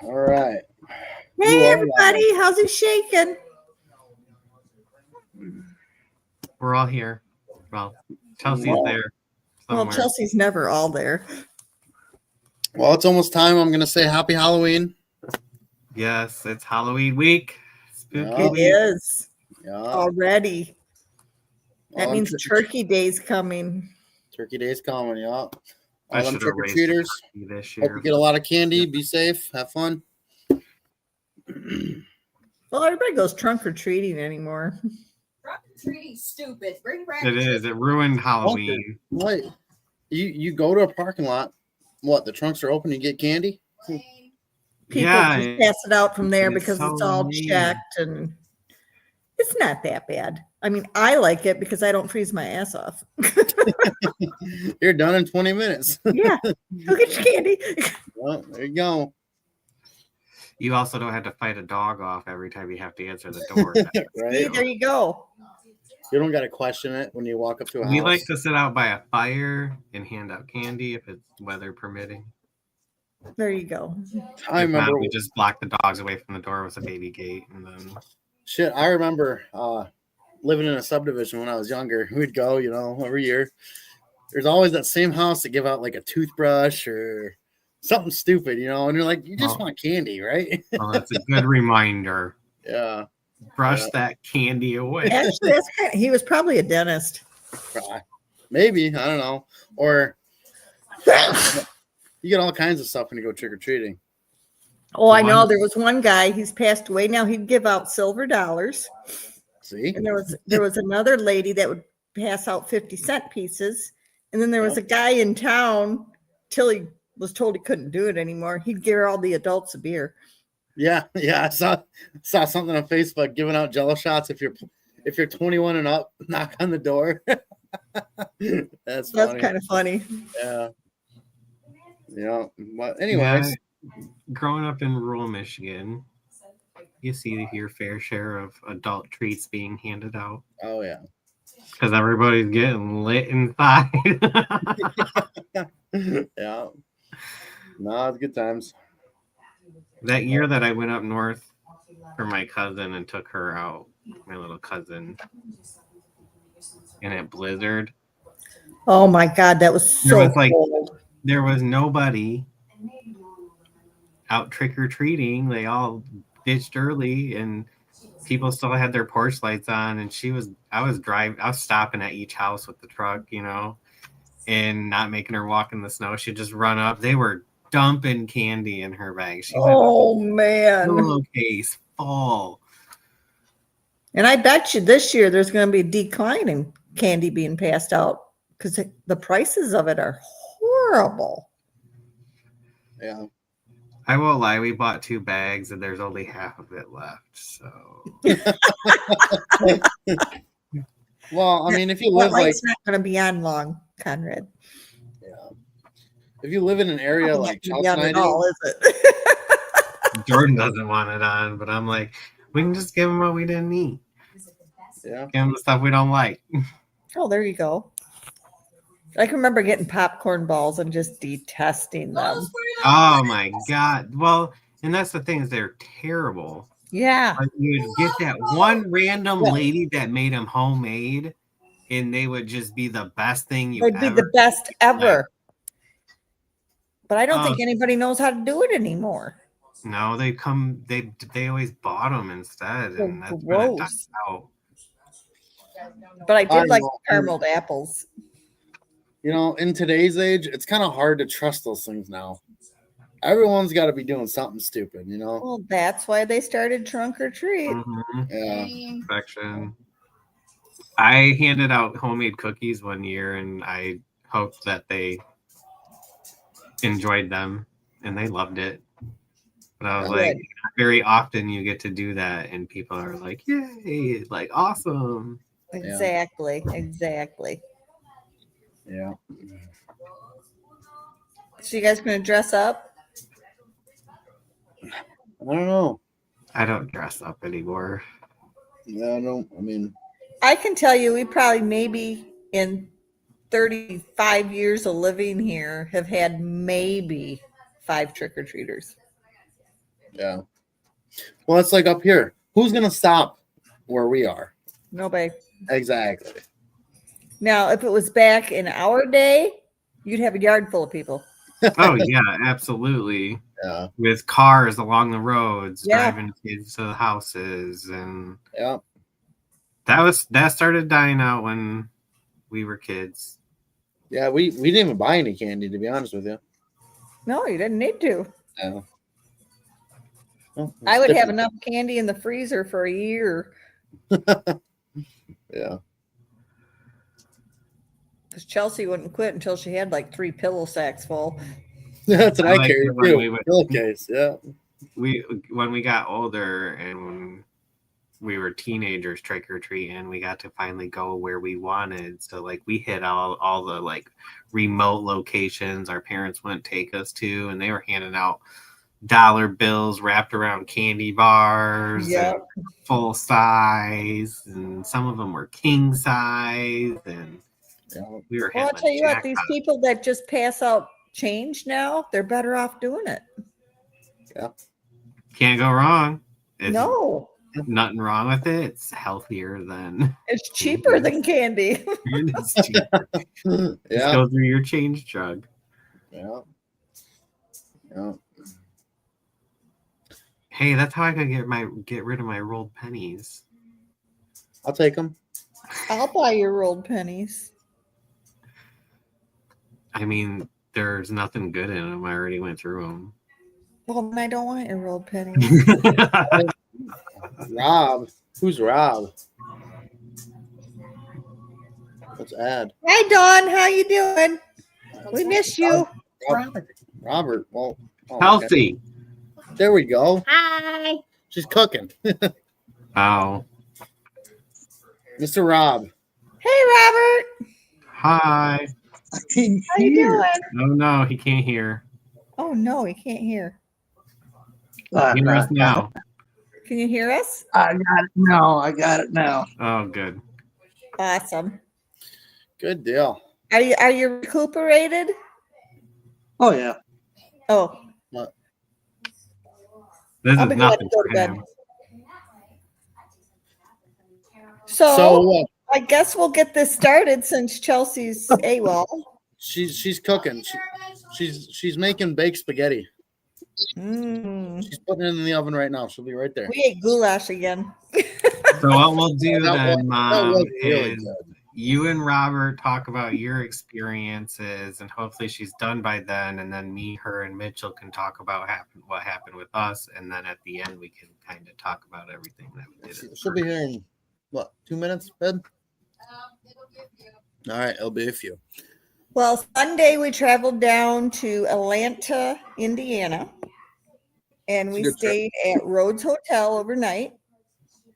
All right. Hey, everybody. How's it shaking? We're all here. Well, Chelsea's there somewhere. Well, Chelsea's never all there. Well, it's almost time. I'm going to say happy Halloween. Yes, it's Halloween week. Spooky It week. is Yeah. already. That All means them Turkey Day's coming. Turkey Day's coming, yeah. All I them should have raised trick-or-treaters. a turkey this Hope year. you get a lot of candy. Be safe. Have fun. Well, everybody goes trunk or treating anymore. Trunk or treating, stupid. Bring back. It is. It ruined Halloween. What? You go to a parking lot. What? The trunks are open. You get candy. People Yeah, just pass it out from there it's because so it's all lame. checked, and it's not that bad. I mean, I like it because I don't freeze my ass off. You're done in 20 minutes. Yeah, go get your candy. Well, there you go. You also don't have to fight a dog off every time you have to answer the door. See, Right? there you go. You don't got to question it when you walk up to a house. We like to sit out by a fire and hand out candy if it's weather permitting. There you go. I If not, remember. we just block the dogs away from the door with a baby gate, and then Shit, I remember living in a subdivision when I was younger. We'd go, every year. There's always that same house to give out like a toothbrush or something stupid, and you're like, you just want candy, right? well, that's a good reminder. Yeah. Brush that candy away. Actually, he was probably a dentist. Maybe, I don't know. Or you get all kinds of stuff when you go trick-or-treating. Oh, I know. There was one guy, he's passed away now. He'd give out silver dollars. See? And there was another lady that would pass out 50-cent pieces. And then there was a guy in town, till he was told he couldn't do it anymore. He'd give all the adults a beer. Yeah. I saw something on Facebook giving out Jello shots if you're 21 and up. Knock on the door. That's kind of funny. Yeah. Yeah. But anyways, growing up in rural Michigan, you see your fair share of adult treats being handed out. Oh yeah. Because everybody's getting lit inside. Yeah. No, it's good times. That year that I went up north for my cousin and took her out, my little cousin, and it blizzard. Oh my God, that was so cold. There was nobody out trick-or-treating. They all ditched early, and people still had their porch lights on, and I was stopping at each house with the truck, and not making her walk in the snow. She'd just run up. They were dumping candy in her bag. She man. Pillowcase full. And I bet you this year there's going to be a decline in candy being passed out because the prices of it are horrible. Yeah. I won't lie, we bought 2 bags and there's only half of it left. So well, I mean, if you live it's not going to be on long, Conrad. Yeah. If you live in an area like Chelsea, at all, is it? Jordan doesn't want it on, but I'm like, we can just give him what we didn't eat. Yeah. Give him the stuff we don't like. Oh, there you go. I can remember getting popcorn balls and just detesting them. Oh my God. Well, and that's the thing, is they're terrible. Yeah. Like, you would get that one random lady that made them homemade, and they would just be the best thing you They'd be the best ever. But I don't think anybody knows how to do it anymore. No, they always bought them instead, and that's gross. died out. But I did like carameled apples. In today's age, it's kind of hard to trust those things now. Everyone's got to be doing something stupid, Well, that's why they started trunk or treat. Mm-hmm. Yeah. Perfection. I handed out homemade cookies one year, and I hoped that they enjoyed them, and they loved it. But I was like, not very often you get to do that, and people are like, yay, like, awesome. Exactly. Yeah. So you guys going to dress up? I don't know. I don't dress up anymore. Yeah, I don't. I mean, I can tell you, we probably maybe in 35 years of living here have had maybe 5 trick-or-treaters. Yeah. Well, it's like up here. Who's gonna stop where we are? Nobody. Exactly. Now, if it was back in our day, you'd have a yard full of people. Oh yeah, absolutely. Yeah. With cars along the roads, Yeah. driving kids to the houses, and Yeah. that started dying out when we were kids. Yeah. We didn't even buy any candy, to be honest with you. No, you didn't need to. Yeah. Well, I it's would have different. enough candy in the freezer for a year Yeah. because Chelsea wouldn't quit until she had like 3 pillow sacks full. That's what I I like carried it when too. we would- Pillowcase. Yeah. When we got older and when we were teenagers trick or treating, we got to finally go where we wanted. So like we hit all the like remote locations our parents wouldn't take us to, and they were handing out dollar bills wrapped around candy bars Yeah. and full size, and some of them were king size, and Yeah. we were Well, I'll hitting tell you what, jackpot. these people that just pass out change now, they're better off doing it. Can't go wrong. It's No, nothing wrong with it. It's healthier than it's cheaper than candy. and it's cheaper. Just Yeah. go through your change jug. Yeah. Yeah. Hey, that's how I could get rid of my rolled pennies. I'll take them. I'll buy your rolled pennies. I mean, there's nothing good in them. I already went through them. Well, then I don't want your rolled pennies. Rob. Who's Rob? Let's add. Hi, Dawn. How you doing? We miss you. Robert. Well, oh, Healthy. okay. There we go. Hi. She's cooking. Oh, Mr. Rob. Hey, Robert. hi. How you doing? Oh no, he can't hear. Oh no, he can't hear. Hear us now. Can you hear us? I got it now. I got it now. Oh, good. Awesome. Good deal. Are you recuperated? Oh yeah. Oh, This I'll is be glad nothing to go for to bed. him. So I guess we'll get this started since Chelsea's AWOL. She's cooking. She's making baked spaghetti. Mm. She's putting it in the oven right now. She'll be right there. We ate goulash again. So what we'll do That then, was Mom, really is good. you and Robert talk about your experiences, and hopefully she's done by then. And then me, her, and Mitchell can talk about what happened with us, and then at the end we can kind of talk about everything that we did. She'll be here in what, 2 minutes, Ben? All right, it'll be a few. Well, Sunday we traveled down to Atlanta, Indiana, and we Good trip. stayed at Rhodes Hotel overnight.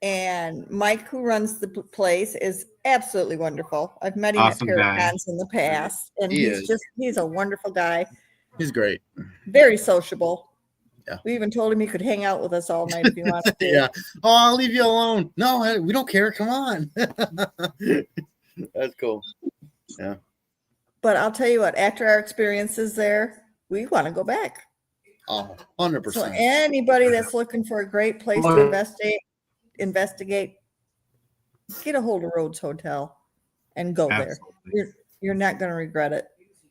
And Mike, who runs the place, is absolutely wonderful. I've met him Awesome at guy. Paracons in the past, and He is. he's a wonderful guy, He's great. very sociable. Yeah. We even told him he could hang out with us all night if he wanted to. Yeah. Oh, I'll leave you alone. No, we don't care. Come on. That's cool. Yeah. But I'll tell you what, after our experiences there, we want to go back. Oh, 100%. So anybody that's looking for a great place to investigate, get a hold of Rhodes Hotel and go there. Absolutely. You're not going to regret it.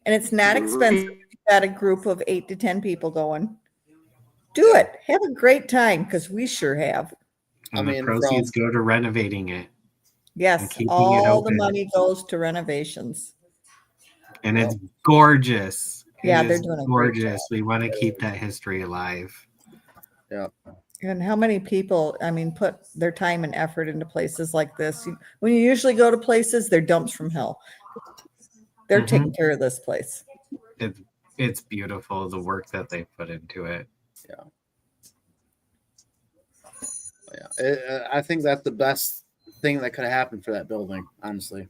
And it's not expensive. You've got a group of 8 to 10 people going. Do it. Have a great time because we sure have. And I the mean, proceeds go to renovating it. Yes, keeping it all the open. money goes to renovations. And it's gorgeous. Yeah, It they're is doing a great gorgeous. We want to keep that history alive. And how many people, I mean, put their time and effort into places like this? When you usually go to places, they're dumps from hell. They're Mhm. taking care of this place. It's beautiful, the work that they put into it. Yeah. I think that's the best thing that could have happened for that building, honestly.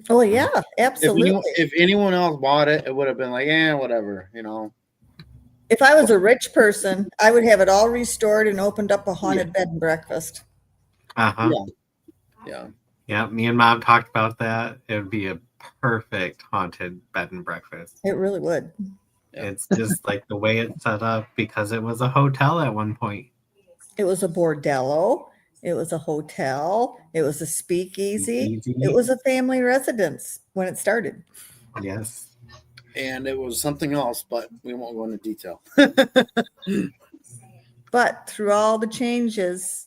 Oh yeah, absolutely. If anyone else bought it, it would have been like, whatever, If I was a rich person, I would have it all restored and opened up a haunted bed and breakfast. Uh-huh. Yeah. Yeah, me and Mom talked about that. It would be a perfect haunted bed and breakfast. It really would. Yeah. It's just like the way it's set up because it was a hotel at one point. It was a bordello. It was a hotel. It was a speakeasy. Speakeasy. It was a family residence when it started. Yes. And it was something else, but we won't go into detail. But through all the changes,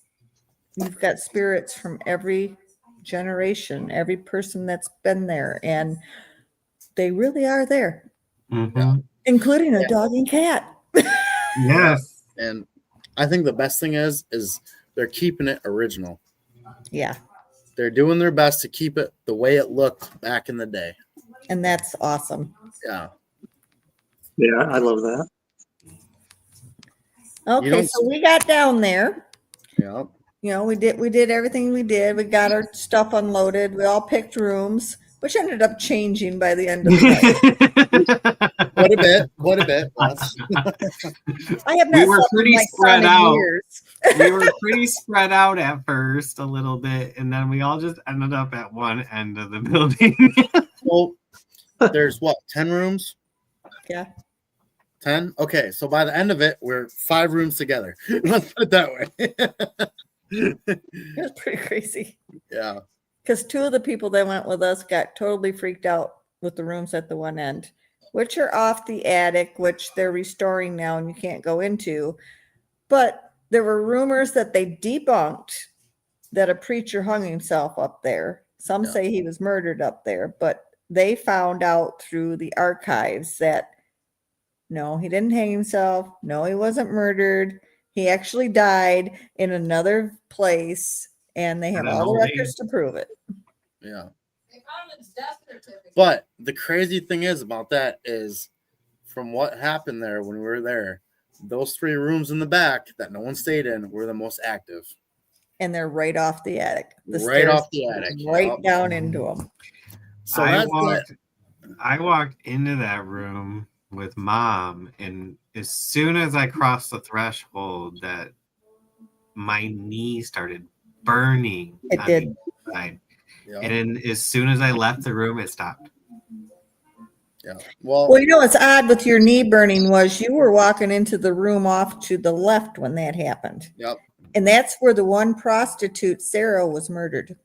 you've got spirits from every generation, every person that's been there, and they really are there, Mhm. including a dog and cat. Yes. And I think the best thing is they're keeping it original. Yeah, They're doing their best to keep it the way it looked back in the day. and that's awesome. Yeah. Yeah, I love that. Okay, don't- so we got down there. Yeah. You know, we did everything we did. We got our stuff unloaded. We all picked rooms, which ended up changing by the end of the night. What a bit. Yes. I have We not were slept with pretty my son spread in out. years. We were pretty spread out at first, a little bit, and then we all just ended up at one end of the building. Well, there's what, 10 rooms? Yeah. 10? Okay, so by the end of it, we're 5 rooms together. Let's put it that way. It was pretty crazy. Yeah. Because 2 of the people that went with us got totally freaked out with the rooms at the one end, which are off the attic, which they're restoring now and you can't go into. But there were rumors that they debunked that a preacher hung himself up there. Some Yeah. say he was murdered up there, but they found out through the archives that no, he didn't hang himself. No, he wasn't murdered. He actually died in another place, and they have An all the old records age. to prove it. Yeah. They found his death certificate. But the crazy thing is about that is from what happened there when we were there, those 3 rooms in the back that no one stayed in were the most active. And they're right off the attic. The Right stairs off the attic. right Yep. down into them. So I that's walked into that room with Mom, and as soon as I crossed the threshold, that my knee started burning. It on did. the inside. Yep. And then as soon as I left the room, it stopped. Yeah. Well, Well, you know what's odd with your knee burning was you were walking into the room off to the left when that happened. yep. And that's where the one prostitute, Sarah, was murdered.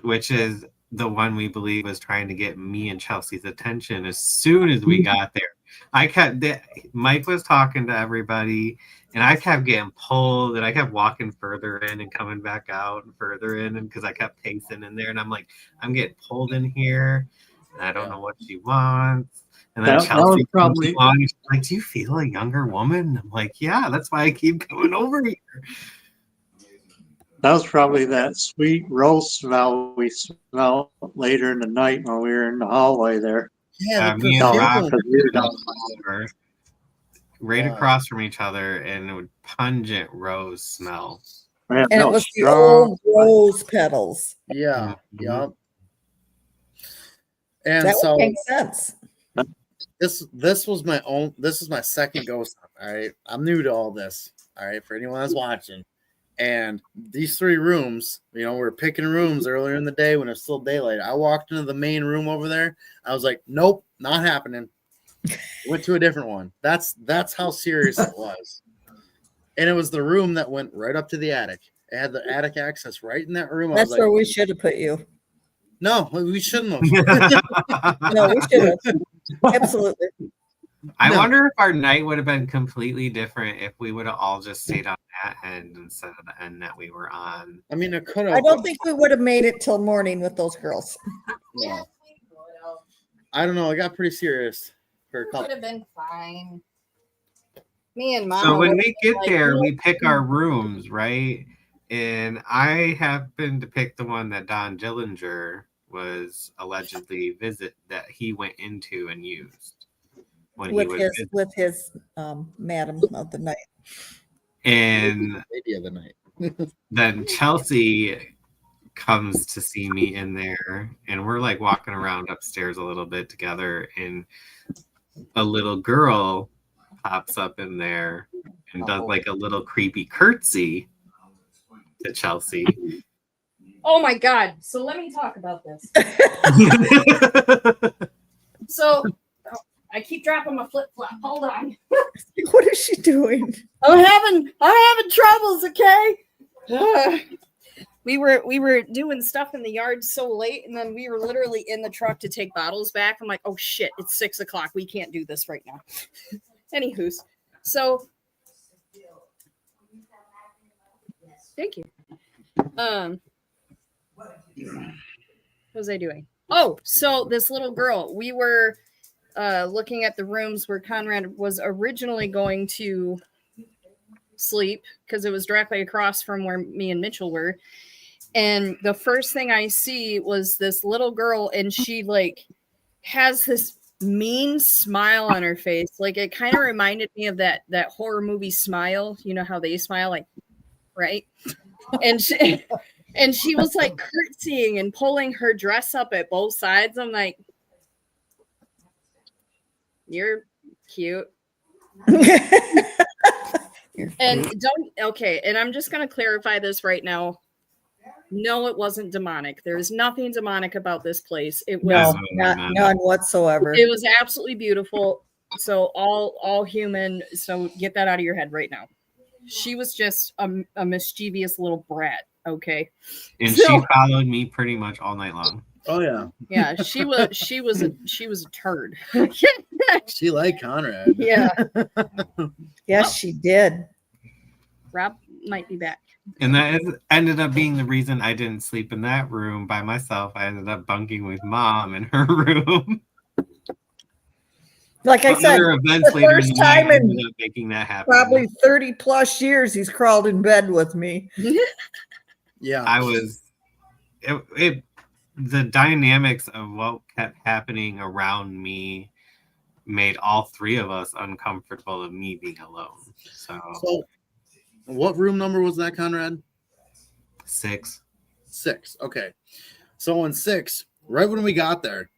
Which is the one we believe was trying to get me and Chelsea's attention as soon as we got there. Mike was talking to everybody, and I kept getting pulled, and I kept walking further in and coming back out and further in, and because I kept pacing in there, and I'm like, I'm getting pulled in here, and I don't know what she wants. And then That was Chelsea probably- comes along, and she's like, "Do you feel a younger woman?" I'm like, "Yeah, that's why I keep coming over here." That was probably that sweet rose smell we smelled later in the night when we were in the hallway there. Yeah. The Me and perfume. Rob Because we were down. were right across from each other, and it would pungent rose smell. Yeah, And no, it was the strong. old rose petals. Yeah. Mhm. Yep. And That so would make sense. this was my second ghost hunt. All right. I'm new to all this. All right. For anyone that's watching. And these 3 rooms, we're picking rooms earlier in the day when it's still daylight. I walked into the main room over there. I was like, nope, not happening. Went to a different one. That's how serious it was. And it was the room that went right up to the attic. It had the attic access right in that room. I That's was where like, we should have put you. no, we shouldn't have. No, we should have. Absolutely. I No. wonder if our night would have been completely different if we would have all just stayed on that end instead of the end that we were on. I mean, it could have. I don't think we would have made it till morning with those girls. Yeah. I don't know. It got pretty serious for a Would couple. have been fine. Me and Mom. So when would've we been get like, there, we "Nope." pick our rooms, right? And I happened to pick the one that Don Dillinger was allegedly that he went into and used when he was with his madam of the night. and Lady of the night. then Chelsea comes to see me in there, and we're like walking around upstairs a little bit together, and a little girl pops up in there and does like a little creepy curtsy to Chelsea. Oh my God. So let me talk about this. So I keep dropping my flip flop. Hold on. What is she doing? I'm having troubles. Okay. We were doing stuff in the yard so late, and then we were literally in the truck to take bottles back. I'm like, oh shit, it's 6 o'clock. We can't do this right now. Anywho's, so thank you. What was I doing? Oh, so this little girl, we were looking at the rooms where Conrad was originally going to sleep because it was directly across from where me and Mitchell were. And the first thing I see was this little girl, and she like has this mean smile on her face. Like it kind of reminded me of that horror movie Smile. You know how they smile, like, right? And she was like curtsying and pulling her dress up at both sides. I'm like, you're cute. And and I'm just gonna clarify this right now. No, it wasn't demonic. There's nothing demonic about this place. It was none whatsoever. It was absolutely beautiful. So all human. So get that out of your head right now. She was just a mischievous little brat. Okay. And she followed me pretty much all night long. Oh yeah. Yeah, she was a turd. She liked Conrad. Yeah. Yes, she did. Rob might be back. And that ended up being the reason I didn't sleep in that room by myself. I ended up bunking with Mom in her room. Like I said, events the later first in the night time in ended up making that happen. probably 30 plus years he's crawled in bed with me. Yeah. I was the dynamics of what kept happening around me made all three of us uncomfortable of me being alone. So what room number was that, Conrad? 6. 6. Okay. So in 6, right when we got there,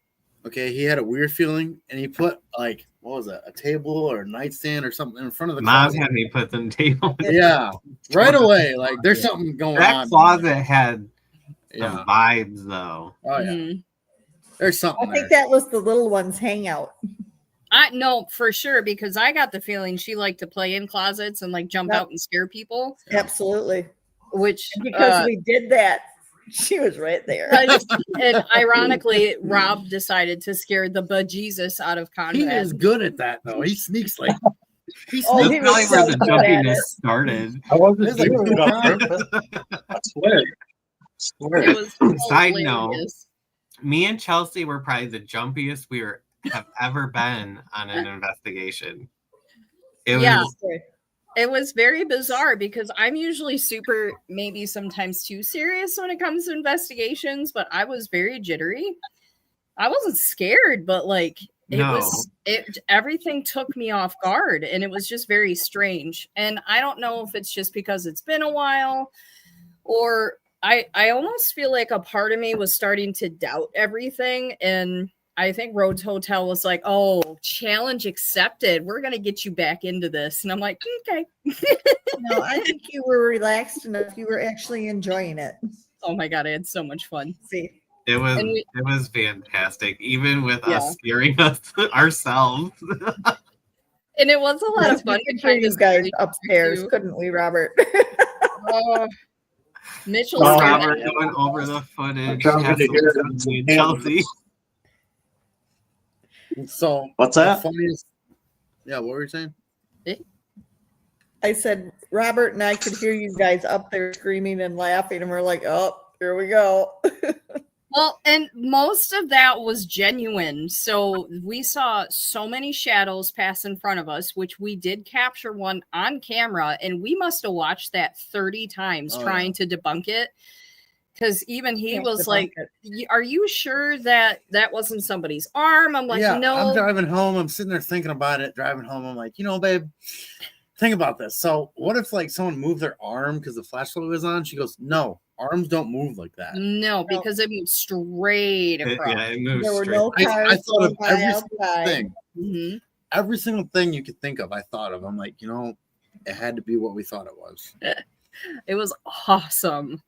okay, he had a weird feeling, and he put like, what was that, a table or a nightstand or something in front of the Mom closet. had me put the table. Yeah, right away. Like there's something going on. That closet had some vibes, though. Oh yeah, Mm-hmm. There's something. I think that was the little one's hangout. I know for sure because I got the feeling she liked to play in closets and like jump out and scare people. Absolutely. Which because we did that, she was right there. And ironically, Rob decided to scare the bejesus out of Conrad. He is good at that though. He sneaks like. That's probably where the jumpiness started. I wasn't doing it on purpose. I swear. It was Side hilarious. note, me and Chelsea were probably the jumpiest we have ever been on an investigation. It was very bizarre because I'm usually super, maybe sometimes too serious when it comes to investigations, but I was very jittery. I wasn't scared, but like everything took me off guard, and it was just very strange. And I don't know if it's just because it's been a while, or I almost feel like a part of me was starting to doubt everything. And I think Rhodes Hotel was like, oh, challenge accepted. We're going to get you back into this. And I'm like, okay. No, I think you were relaxed enough. You were actually enjoying it. Oh my God, I had so much fun. See, it was fantastic, even with us scaring us ourselves. And it was a lot of fun. We could hear you guys upstairs, couldn't we, Robert? Mitchell Robert going over the footage. Chelsea. So what's that? Yeah, what were you saying? I said Robert and I could hear you guys up there screaming and laughing, and we're like, oh, here we go. Well, and most of that was genuine. So we saw so many shadows pass in front of us, which we did capture one on camera, and we must have watched that 30 times trying to debunk it. Because even he was like, are you sure that wasn't somebody's arm? I'm like, no. I'm driving home. I'm sitting there thinking about it, driving home. I'm like, babe, think about this. So what if like someone moved their arm because the flashlight was on? She goes, no, arms don't move like that. No, because it moved straight across. It moved there were straight. no cars. I thought of every single outside. thing. Mm-hmm. Every single thing you could think of, I thought of. I'm like, it had to be what we thought it was. It was awesome.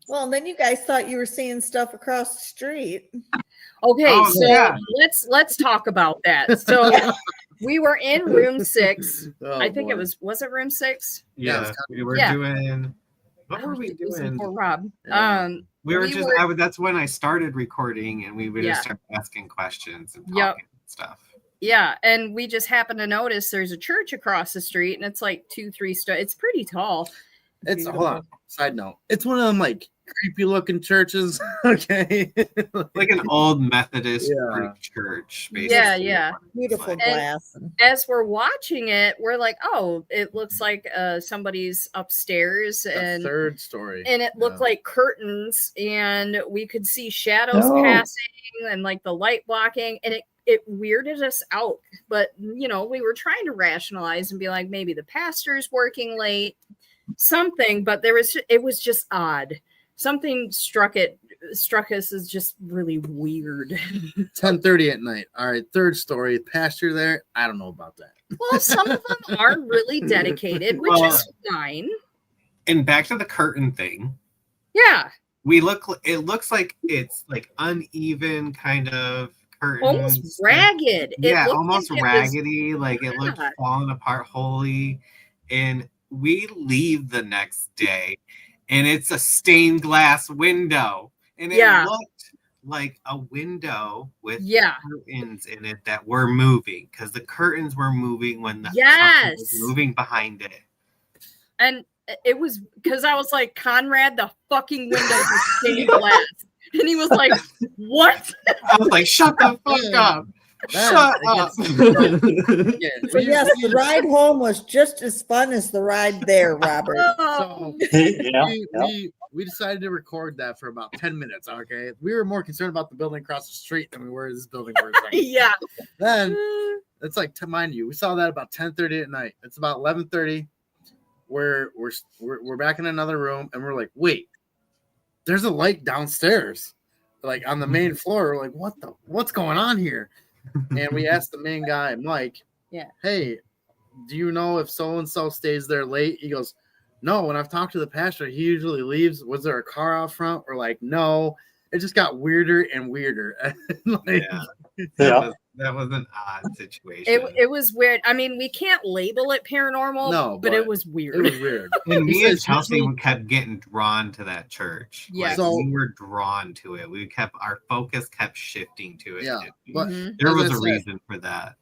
Well, and then you guys thought you were seeing stuff across the street. Okay, Oh, so yeah. let's talk about that. So we were in room 6. Oh, I think boy. it was it room 6? Yeah, we were Yeah. doing. What I were was we losing doing? poor Rob. Yeah. We were just. That's when I started recording, and we would just start asking questions and talking and stuff. Yeah, and we just happened to notice there's a church across the street, and it's like 2-3 stories. It's pretty tall. It's hold on. Side note. It's one of them like creepy looking churches. Okay. Like an old Methodist Yeah. church, Yeah, basically. yeah. Beautiful Like- glass. As we're watching it, we're like, oh, it looks like somebody's upstairs, The and third story. it looked Yeah. like curtains, and we could see shadows Oh. passing and like the light blocking, and it weirded us out. But we were trying to rationalize and be like, maybe the pastor's working late, something, but it was just odd. Something struck us as just really weird. 10:30 at night. All right, third story. Pastor there. I don't know about that. Well, some of them are really dedicated, which Well, is fine. And back to the curtain thing. Yeah, It looks like it's like uneven kind of curtains. almost ragged. It Yeah, looked almost like it was- raggedy. Like it looked Yeah. falling apart wholly. And we leave the next day, and it's a stained glass window, and it Yeah. looked like a window with Yeah. curtains in it that were moving, because the curtains were moving when the something Yes. was moving behind it. And it was because I was like, Conrad, the fucking windows are stained glass. And he was like, what? I was like, shut the fuck up. Shut up. Yeah. So yes, the ride home was just as fun as the ride there, Robert. Oh, Yeah. We decided to record that for about 10 minutes. Okay. We were more concerned about the building across the street than we were this building. yeah. Then it's like, to mind you, we saw that about 10:30 at night. It's about 11:30. We're back in another room, and we're like, wait, there's a light downstairs, like on the main floor. We're like, what's going on here? And we asked the main guy, Mike, Yeah. hey, do you know if so and so stays there late? He goes, no. When I've talked to the pastor, he usually leaves. Was there a car out front? We're like, no. It just got weirder and weirder. Like, Yeah. That was an odd situation. It was weird. I mean, we can't label it paranormal, No, but but it was weird. it was weird. And He me and says Chelsea usually- kept getting drawn to that church. Yeah. Like, So- we were drawn to it. Our focus kept shifting to it. Yeah, but Mhm. There as was I a said- reason for that.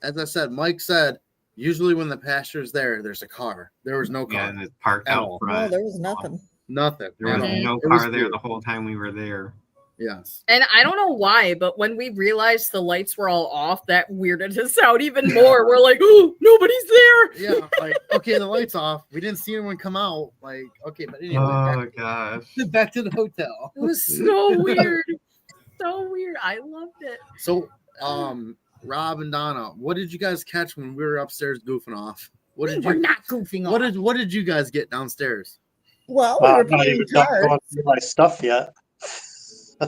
As I said, Mike said, usually when the pastor's there, there's a car. There was no car. Yeah, and it's parked At out all. No, front. there was nothing. Nothing. There was at all. no It was car there weird. the whole time we were there. Yes. And I don't know why, but when we realized the lights were all off, that weirded us out even more. We're like, oh, nobody's there. Yeah, like, okay, the light's off. We didn't see anyone come out. Like, okay, but anyway, Oh gosh. back to the hotel. It was so weird. So weird. I loved it. So, Rob and Donna, what did you guys catch when we were upstairs goofing off? What did We're you not goofing what off. did you guys get downstairs? Well, we were I'm not playing even done cards. going through my stuff yet.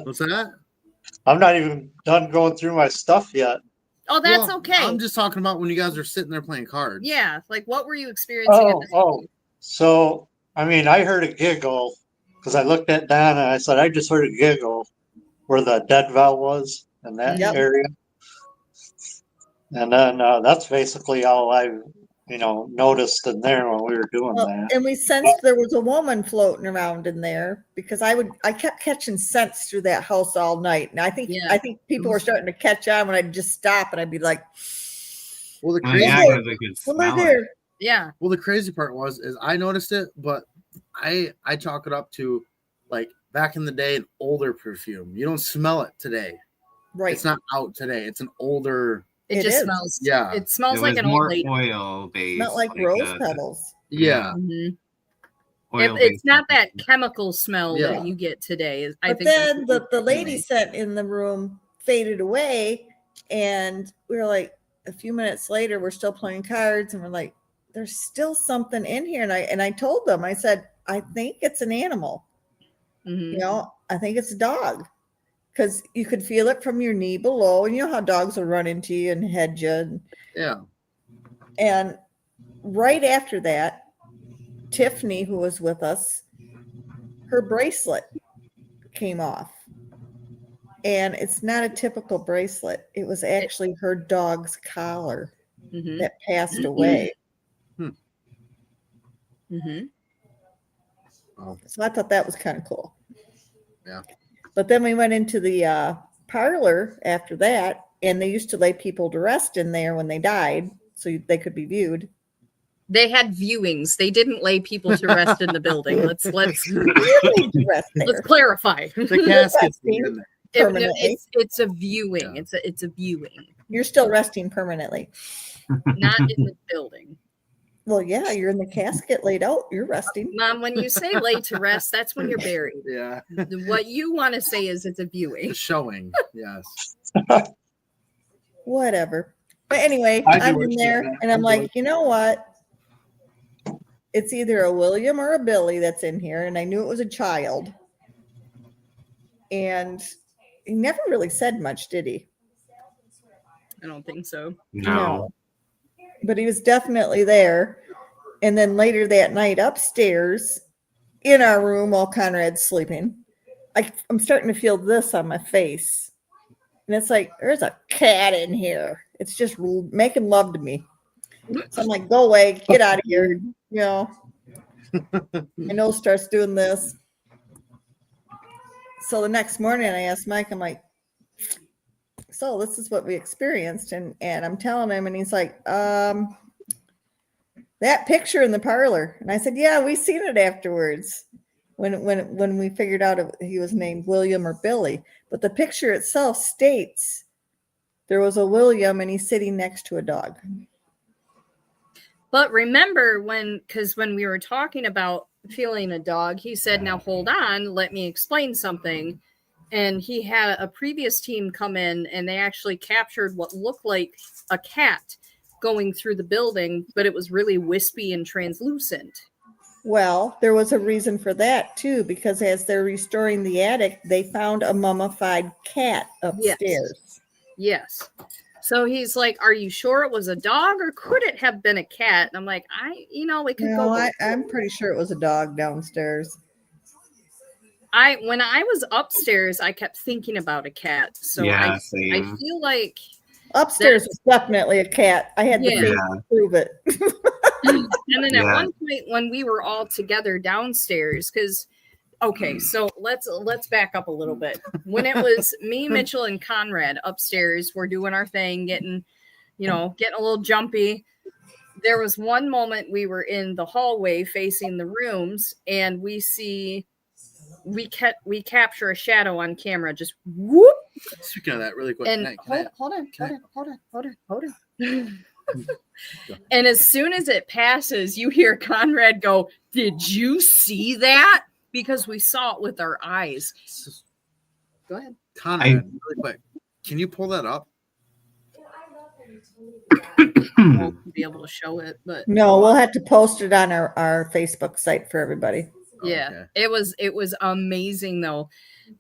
What's that? I'm not even done going through my stuff yet. Oh, that's Well, okay. I'm just talking about when you guys are sitting there playing cards. Yeah. Like, what were you experiencing? at this point? So, I mean, I heard a giggle because I looked at Donna and I said, I just heard a giggle where the dead well was in that Yep. area. And then that's basically all I, noticed in there when we were doing Well, that. and we sensed there was a woman floating around in there because I kept catching scents through that house all night. And I think Yeah. people were starting to catch on when I'd just stop and I'd be like, Well, the Oh, crazy, yeah, there. because I could somebody smell it. there. Yeah. well, the crazy part is I noticed it, but I chalk it up to like back in the day, an older perfume. You don't smell it today. Right. It's not out today. It's an older. It It just is. smells. Yeah. It smells It like was an old more lady. oil based. Not like rose petals. Yeah. Mhm. Oil It's not that chemical smell Yeah. that you get today. I But think that's then what the you're lady feeling. scent in the room faded away. And we were like, a few minutes later, we're still playing cards and we're like, there's still something in here. And I told them, I said, I think it's an animal. Mhm. I think it's a dog. Because you could feel it from your knee below. And you know how dogs will run into you and head you. Yeah. And right after that, Tiffany, who was with us, her bracelet came off. And it's not a typical bracelet. It was actually her dog's collar Mm-hmm. that passed away. Mm-hmm. So I thought that was kind of cool. Yeah. But then we went into the parlor after that, and they used to lay people to rest in there when they died, so they could be viewed. They had viewings. They didn't lay people to rest in the building. Let's You need to rest there let's clarify. The casket's in there. permanently. It's a viewing. Yeah. It's a viewing. You're still resting permanently. Not in the building. Well, yeah, you're in the casket laid out. You're resting. Mom, when you say lay to rest, that's when you're buried. Yeah. What you want to say is it's a viewing. Showing. Yes. Whatever. But anyway, I do I'm in what you there, do. and I'm like, you know what? It's either a William or a Billy that's in here, and I knew it was a child. And he never really said much, did he? I don't think so. No. But he was definitely there. And then later that night upstairs in our room while Conrad's sleeping, I'm starting to feel this on my face. And it's like, there's a cat in here. It's just making love to me. So I'm like, go away, get out of here. You know, my nose starts doing this. So the next morning I asked Mike, I'm like, so this is what we experienced. And I'm telling him, and he's like, that picture in the parlor. And I said, yeah, we seen it afterwards when we figured out he was named William or Billy. But the picture itself states there was a William and he's sitting next to a dog. But remember because when we were talking about feeling a dog, he said, now hold on, let me explain something. And he had a previous team come in and they actually captured what looked like a cat going through the building, but it was really wispy and translucent. Well, there was a reason for that too, because as they're restoring the attic, they found a mummified cat upstairs. Yes. So he's like, are you sure it was a dog or could it have been a cat? And I'm like, it could go. I'm pretty sure it was a dog downstairs. When I was upstairs, I kept thinking about a cat. So Yeah, I same. feel like Upstairs was definitely a cat. I had the face to prove it. and then at Yeah. one point when we were all together downstairs, so let's back up a little bit. When it was me, Mitchell, and Conrad upstairs, we're doing our thing, getting a little jumpy. There was one moment we were in the hallway facing the rooms, and we capture a shadow on camera, just whoop. Speaking of that, really quick. And hold on. And as soon as it passes, you hear Conrad go, "Did you see that?" Because we saw it with our eyes. Go ahead. Conrad, really quick. Can you pull that up? Won't be able to show it, but No, we'll have to post it on our Facebook site for everybody. yeah, Okay. it was amazing though.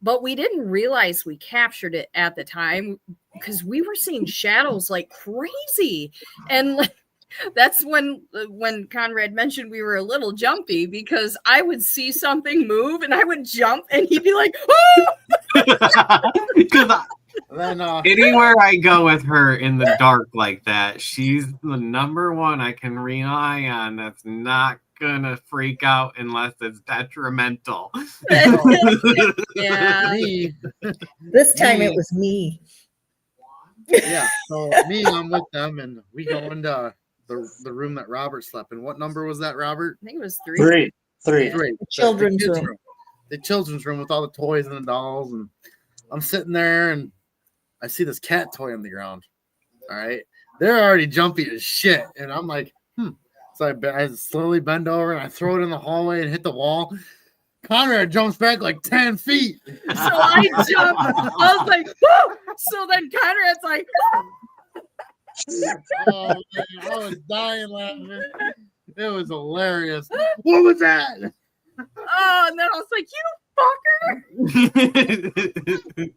But we didn't realize we captured it at the time because we were seeing shadows like crazy. And that's when Conrad mentioned we were a little jumpy, because I would see something move and I would jump and he'd be like, "Oh!" Because Then, anywhere I go with her in the dark like that, she's the number one I can rely on that's not gonna freak out unless it's detrimental. Yeah. me, This time it was me. yeah. So I'm with them, and we go into the room that Robert slept in. What number was that, Robert? I think it was 3. Three. Three. The children's kids' room. The children's room with all the toys and the dolls, and I'm sitting there, and I see this cat toy on the ground. All right, they're already jumpy as shit, and I'm like, So I slowly bend over and I throw it in the hallway and hit the wall. Conrad jumps back like 10 feet. So I jumped. I was like, "Woo!" So then Conrad's like, Oh, man, I was dying laughing. It was hilarious. What was that? "Oh!" And then I was like, "You fucker!"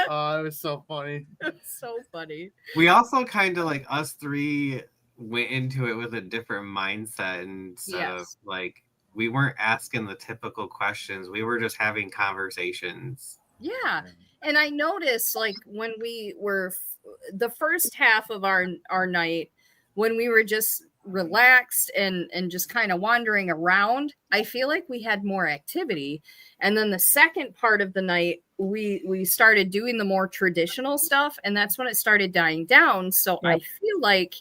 Oh, it was so funny. It's so funny. We also kind of like us three went into it with a different mindset instead of Yes. like we weren't asking the typical questions. We were just having conversations. Yeah. And I noticed like when we were the first half of our night, when we were just relaxed and just kind of wandering around, I feel like we had more activity. And then the second part of the night, we started doing the more traditional stuff, and that's when it started dying down. So I feel like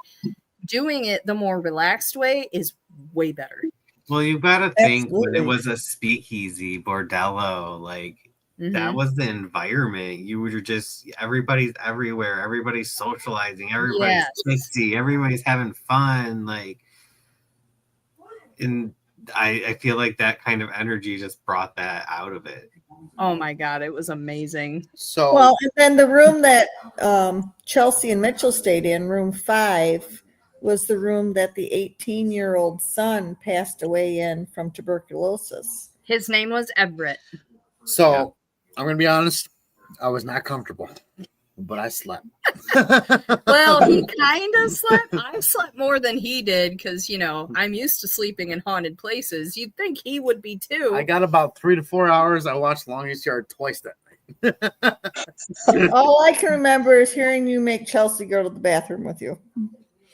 doing it the more relaxed way is way better. Well, you've got to think when it Absolutely. was a speakeasy, bordello, like that Mhm. was the environment. You were just, everybody's everywhere, everybody's socializing, everybody's Yes. sexy, everybody's having fun. Like, and I feel like that kind of energy just brought that out of it. Oh my God, it was amazing. So Well, and then the room that Chelsea and Mitchell stayed in, room 5, was the room that the 18-year-old son passed away in from tuberculosis. His name was Everett. So I'm gonna be honest, I was not comfortable, but I slept. Well, he kind of slept. I slept more than he did because, you know, I'm used to sleeping in haunted places. You'd think he would be too. I got about 3 to 4 hours. I watched Longest Yard twice that night. All I can remember is hearing you make Chelsea go to the bathroom with you.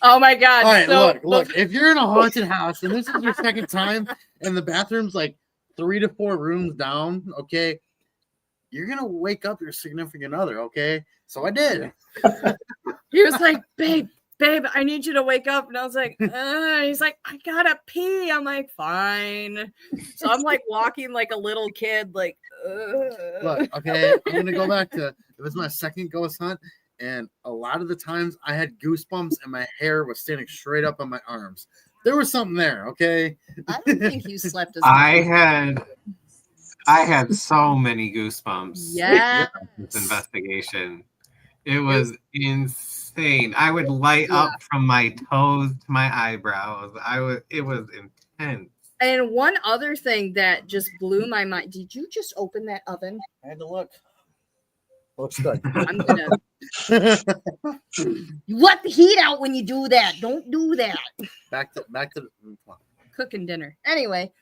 Oh my God. All right, So, look. If you're in a haunted house and this is your second time, and the bathroom's like 3 to 4 rooms down, okay, you're gonna wake up your significant other, okay? So I did. he was like, babe, I need you to wake up. And I was like, he's like, I gotta pee. I'm like, fine. So I'm like walking like a little kid, like, Look, okay, I'm gonna go back to it was my second ghost hunt, and a lot of the times I had goosebumps and my hair was standing straight up on my arms. There was something there, okay? I don't think you slept as I had so many goosebumps. Yeah. This investigation. It was insane. I would light up from my toes to my eyebrows. It was intense. And one other thing that just blew my mind. Did you just open that oven? I had to look. Looks good. I'm gonna you let the heat out when you do that. Don't do that. back to Cooking dinner. Anyway,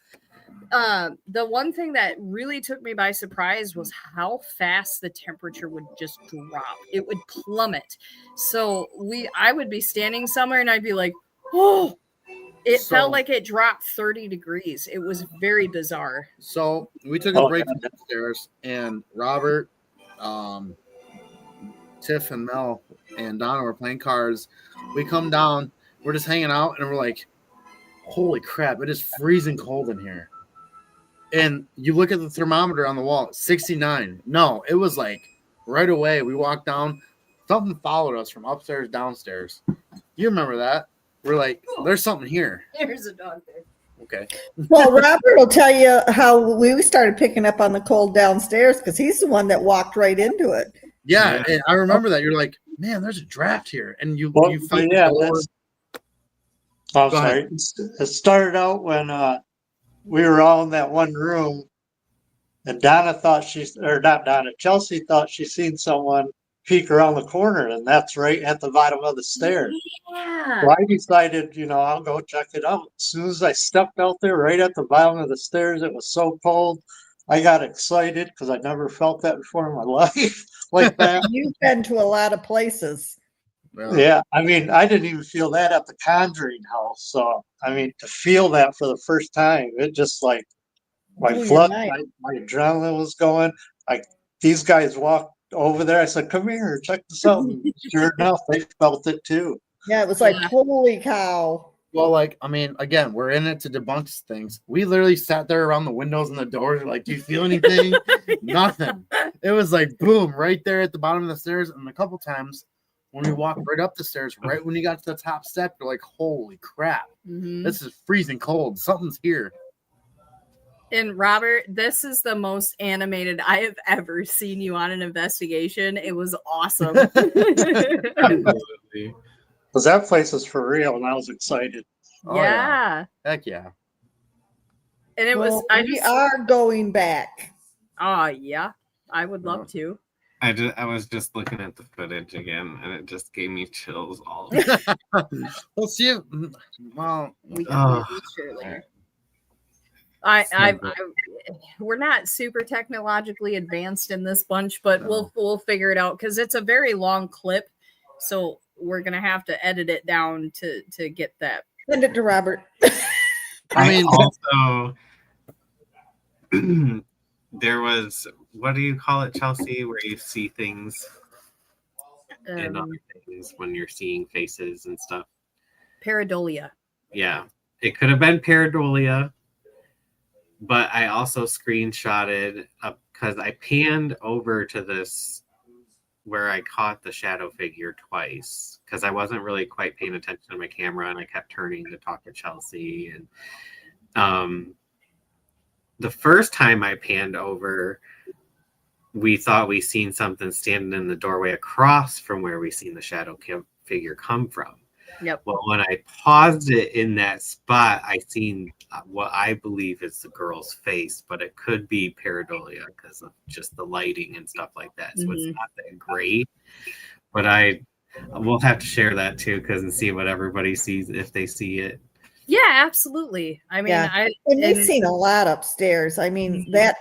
the one thing that really took me by surprise was how fast the temperature would just drop. It would plummet. So I would be standing somewhere and I'd be like, oh, it felt like it dropped 30 degrees. It was very bizarre. So we took a break from downstairs, and Robert, Tiff, and Mel, and Donna were playing cards. We come down, we're just hanging out, and we're like, holy crap, it is freezing cold in here. And you look at the thermometer on the wall, it's 69. No, it was like right away. We walked down, something followed us from upstairs, downstairs. You remember that? We're like, there's something here. There's a dog there. Okay. Well, Robert will tell you how we started picking up on the cold downstairs because he's the one that walked right into it. Yeah, and I remember that. You're like, man, there's a draft here. And you find sorry. It started out when we were all in that one room, and Chelsea thought she seen someone peek around the corner, and that's right at the bottom of the stairs. Yeah. So I decided, I'll go check it out. As soon as I stepped out there, right at the bottom of the stairs, it was so cold. I got excited because I never felt that before in my life like that. You've been to a lot of places. Yeah, I mean, I didn't even feel that at the Conjuring house. So, I mean, to feel that for the first time, it just like my adrenaline was going. These guys walked over there. I said, "Come here, check this out." And sure enough, they felt it too. Yeah, it was like, holy cow. Well, again, we're in it to debunk things. We literally sat there around the windows and the doors, like, do you feel anything? Nothing. It was like, boom, right there at the bottom of the stairs. And a couple times when we walked right up the stairs, right when you got to the top step, you're like, holy crap, this is freezing cold. Something's here. And Robert, this is the most animated I have ever seen you on an investigation. It was awesome. Absolutely. Because that place is for real, and I was excited. Oh, yeah. Heck yeah. And it was. We are going back. Oh yeah, I would love to. I was just looking at the footage again, and it just gave me chills all. We'll see. Well, we can do it later. We're not super technologically advanced in this bunch, but we'll figure it out because it's a very long clip. So we're gonna have to edit it down to get that. Send it to Robert. I mean, also there was, what do you call it, Chelsea, where you see things and other things when you're seeing faces and stuff? Pareidolia. Yeah, it could have been pareidolia, but I also screenshotted because I panned over to this where I caught the shadow figure twice because I wasn't really quite paying attention to my camera, and I kept turning to talk to Chelsea. And the first time I panned over, we thought we seen something standing in the doorway across from where we seen the shadow figure come from. Yep. Well, when I paused it in that spot, I seen what I believe is the girl's face, but it could be pareidolia because of just the lighting and stuff like that. So it's not that great, but we'll have to share that too and see what everybody sees if they see it. Yeah, absolutely. I mean, and we've seen a lot upstairs. I mean, that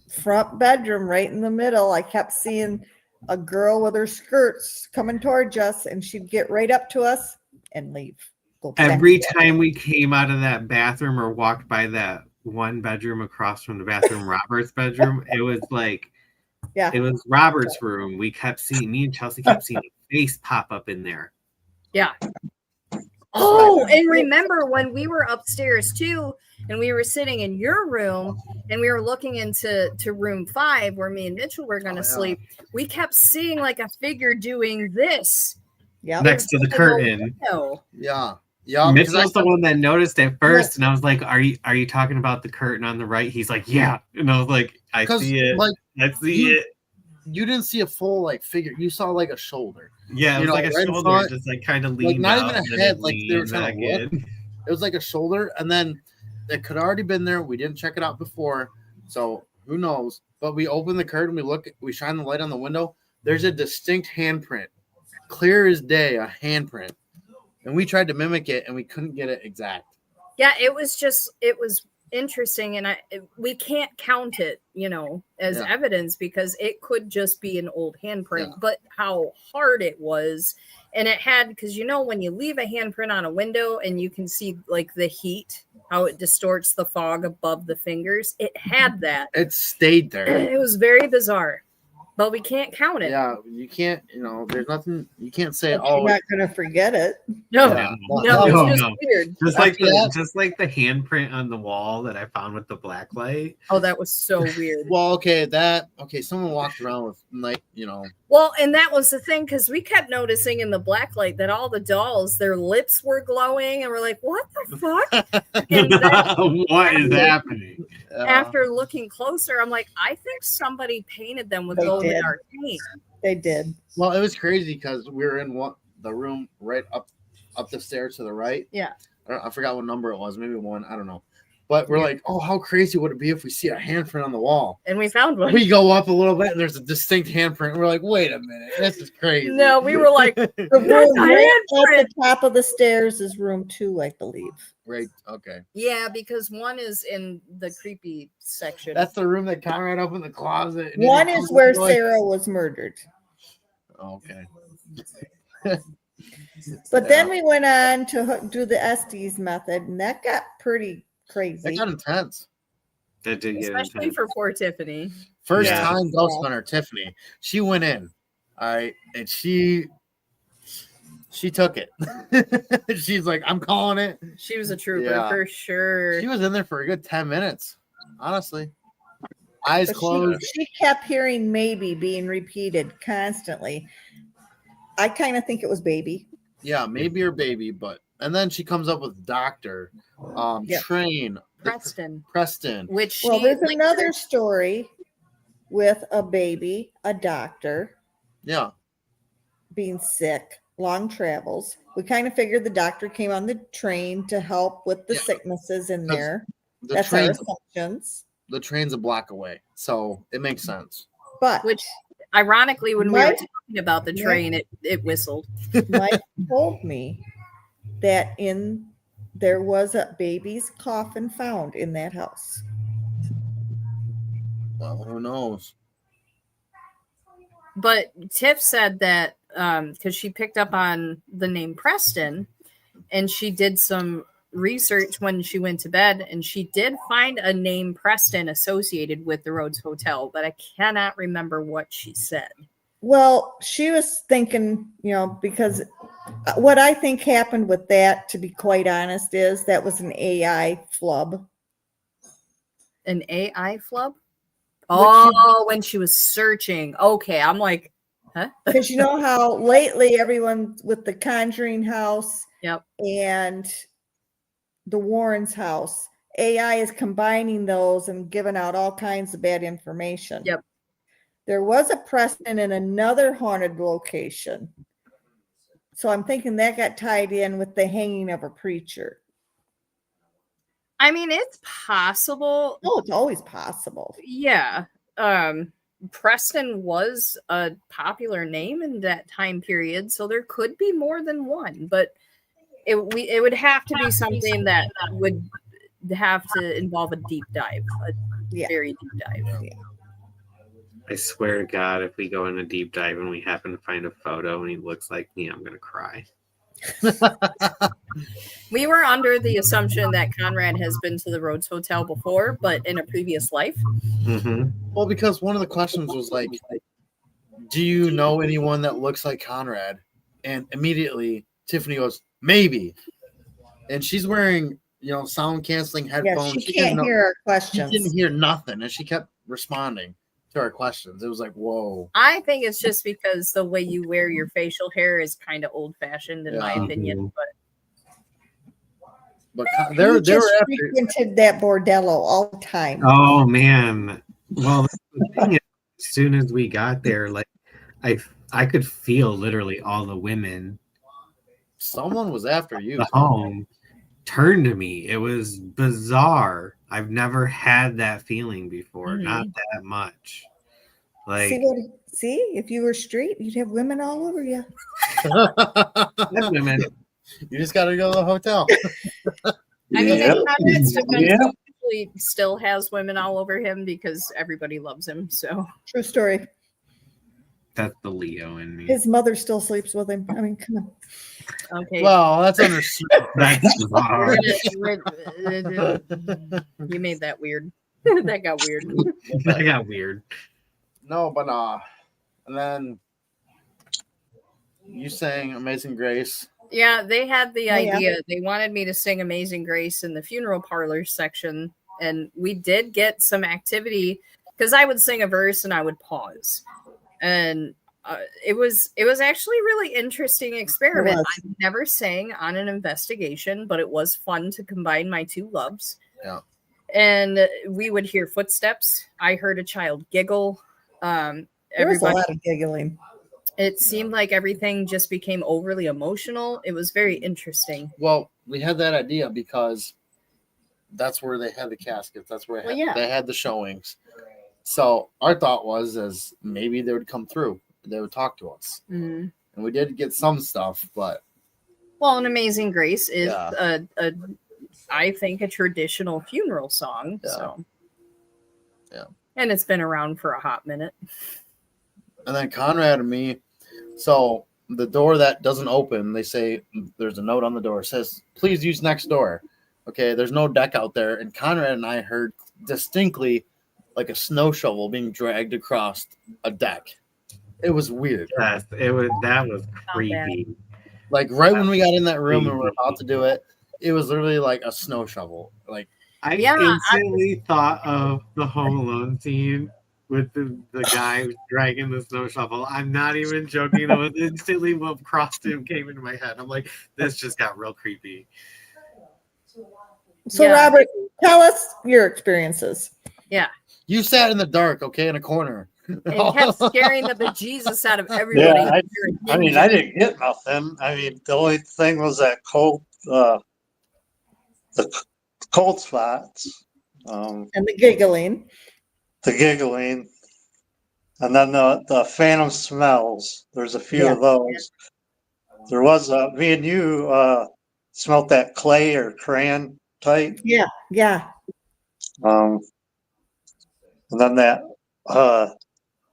front bedroom right in the middle, I kept seeing a girl with her skirts coming towards us, and she'd get right up to us and leave. Every time we came out of that bathroom or walked by that one bedroom across from the bathroom, Robert's bedroom, it was like, it was Robert's room. Me and Chelsea kept seeing a face pop up in there. Yeah. Oh, and remember when we were upstairs too, and we were sitting in your room, and we were looking into room 5 where me and Mitchell were going to sleep. We kept seeing like a figure doing this. Yeah. Next to the curtain. Yeah. Mitchell's the one that noticed it first, and I was like, "Are you talking about the curtain on the right?" He's like, "Yeah," and I was like, "I see it. I see it." You didn't see a full like figure. You saw like a shoulder. Yeah, it was like a shoulder, front, just like kind of leaned like not out, even a head. Like they were trying to look. It was like a shoulder, and then it could already been there. We didn't check it out before, so who knows? But we open the curtain, we shine the light on the window. There's a distinct handprint, clear as day, a handprint, and we tried to mimic it, and we couldn't get it exact. Yeah, it was interesting, and we can't count it, as evidence because it could just be an old handprint. But how hard it was, and it had, because when you leave a handprint on a window and you can see like the heat, how it distorts the fog above the fingers, it had that. It stayed there. It was very bizarre, but we can't count it. Yeah, you can't. There's nothing. You can't say. But you're not gonna forget it. No, it's just weird. Just like the handprint on the wall that I found with the black light. Oh, that was so weird. Well, okay, someone walked around with Well, and that was the thing, because we kept noticing in the black light that all the dolls, their lips were glowing, and we're like, "What the fuck?" And then, what is happening? After looking closer, I'm like, I think somebody painted them with glow in the dark paint. They did. Well, it was crazy because we were in the room right up the stairs to the right. Yeah. I forgot what number it was. Maybe 1. I don't know. But we're like, oh, how crazy would it be if we see a handprint on the wall? And we found one. We go up a little bit, and there's a distinct handprint. And we're like, wait a minute, this is crazy. No, we were like, the room right at the top of the stairs is room 2, I believe. Right. Okay. Yeah, because 1 is in the creepy section. That's the room that Conrad opened the closet. 1 is where Sarah was murdered. Okay. But then we went on to do the Estes method, and that got pretty crazy. That got intense. That did get especially intense. for poor Tiffany. First time ghost hunter Tiffany. She went in, all right, and she took it. She's like, I'm calling it. She was a trooper for sure. She was in there for a good 10 minutes, honestly. Eyes closed. She kept hearing maybe being repeated constantly. I kind of think it was baby. Yeah, maybe or baby, and then she comes up with doctor, train, Preston. Which there's another story with a baby, a doctor. Yeah. Being sick, long travels. We kind of figured the doctor came on the train to help with the sicknesses in there. That's our assumptions. The train's a block away, so it makes sense. But which, ironically, when we were talking about the train, it whistled. Mike told me that in there was a baby's coffin found in that house. Well, who knows? But Tiff said that because she picked up on the name Preston, and she did some research when she went to bed, and she did find a name Preston associated with the Rhodes Hotel, but I cannot remember what she said. Well, she was thinking, because what I think happened with that, to be quite honest, is that was an AI flub. An AI flub? Oh, when she was searching. Okay, I'm like, huh? Because you know how lately everyone with the Conjuring house and the Warrens house, AI is combining those and giving out all kinds of bad information. Yep. There was a Preston in another haunted location. So I'm thinking that got tied in with the hanging of a preacher. I mean, it's possible. Oh, it's always possible. Yeah. Preston was a popular name in that time period, so there could be more than one, but it would have to be something that would have to involve a deep dive, very deep dive. Yeah. I swear to God, if we go in a deep dive and we happen to find a photo and he looks like me, I'm gonna cry. We were under the assumption that Conrad has been to the Rhodes Hotel before, but in a previous life. Mm-hmm. Well, because one of the questions was like, do you know anyone that looks like Conrad? And immediately Tiffany goes, maybe. And she's wearing, sound canceling headphones. Yeah, she can't hear our questions. She didn't hear nothing, and she kept responding to our questions. It was like, whoa. I think it's just because the way you wear your facial hair is kind of old fashioned, in my opinion. But they were frequented that bordello all the time. Oh man! Well, the thing is, as soon as we got there, like I could feel literally all the women. Someone was after you. The home turned to me. It was bizarre. I've never had that feeling before. Not that much. Like, see, if you were straight, you'd have women all over you. Women. You just got to go to the hotel. I mean, Conrad's defense usually still has women all over him because everybody loves him. So true story. That's the Leo in me. His mother still sleeps with him. I mean, come on. Okay. Well, that's understood. You made that weird. That got weird. That got weird. No, but and then you sang Amazing Grace. Yeah, they had the idea. Yeah. They wanted me to sing Amazing Grace in the funeral parlors section, and we did get some activity because I would sing a verse and I would pause, and it was actually a really interesting experiment. I never sang on an investigation, but it was fun to combine my two loves. Yeah, and we would hear footsteps. I heard a child giggle. There was a lot of giggling. It seemed like everything just became overly emotional. It was very interesting. Well, we had that idea because that's where they had the caskets. That's where they had the showings. So our thought was as maybe they would come through. They would talk to us. Mm-hmm. And we did get some stuff, but. Well, an Amazing Grace is, I think, a traditional funeral song. Yeah. So. Yeah. And it's been around for a hot minute. And then Conrad and me, so the door that doesn't open, they say there's a note on the door. It says, please use next door. Okay, there's no deck out there. And Conrad and I heard distinctly like a snow shovel being dragged across a deck. It was weird. Yes, that was creepy. Like right when we got in that room and we were about to do it, it was literally like a snow shovel. Like I instantly thought of the Home Alone scene with the guy dragging the snow shovel. I'm not even joking. It was instantly what crossed him came into my head. I'm like, this just got real creepy. So Robert, tell us your experiences. Yeah. You sat in the dark, okay, in a corner. And kept scaring the bejesus out of everybody. Yeah, I mean, I didn't get nothing. I mean, the only thing was that the cold spots. And the giggling. And then the phantom smells. There's a few of those. There was me and you smelt that clay or crayon type. Yeah, yeah. And then that